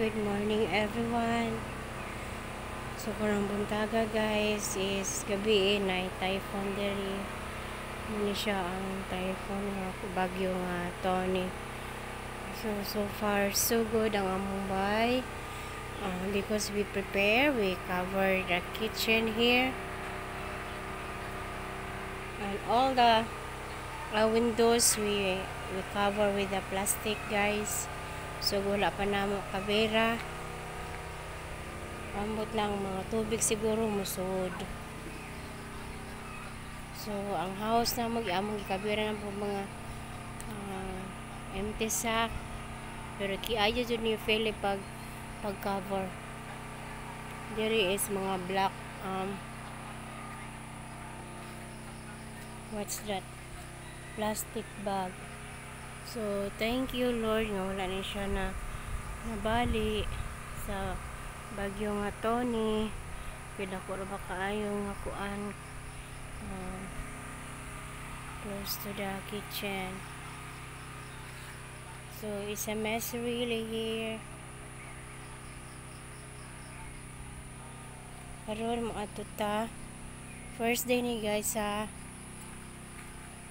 Good morning everyone. So karang buntaga guys is gabi na typhoon diri. Muni siya ang typhoon nga bagyo nga Tony. So far so good ang among bay. Because we cover the kitchen here. And all the windows we cover with the plastic guys. So wala pa na mo kabera. Ambot lang mga tubig siguro musod. So ang house na among kabera ng mga empty sack. Pero kiayo jud ni Philip pag cover. Diri is mga black what's that? Plastic bag. So, thank you Lord nga wala na siya na nabali sa bagyo nga Tony. Pinakuro ba kaayo nga kuan close to the kitchen. So, it's a mess really here. Karon mo atuta. First day ni guys ha.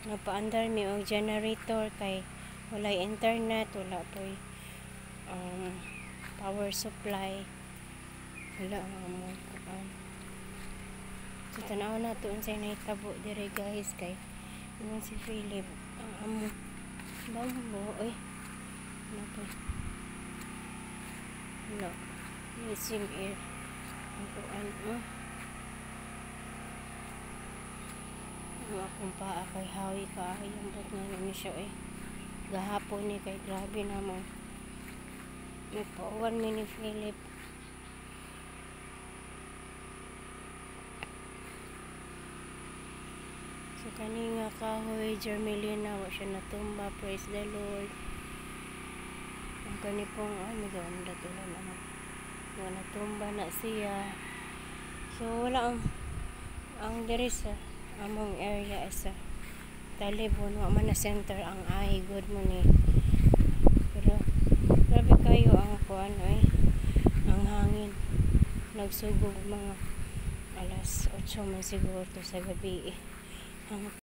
Napaandar mi og generator kay walay internet, wala po power supply, wala mo so tanaw na to unsay nahitabo dire guys kay ingon si Philip ang amo bambo oy ano po wala missing air ang akong paa kay hawi ka yung bot nga namin siya gahapon ni kay grabe naman nagpauwan mi ni Philip. So kani nga kahoy Jermelina wa siya natumba, praise the Lord. Ang kani pong gawin datulan naman wa natumba na siya. So wala ang diri sa among area isa talibon wa man na center ang good mo ni pero grabe kayo ang kuan ang hangin nagsugod mga alas 8 man siguro to sa gabi ang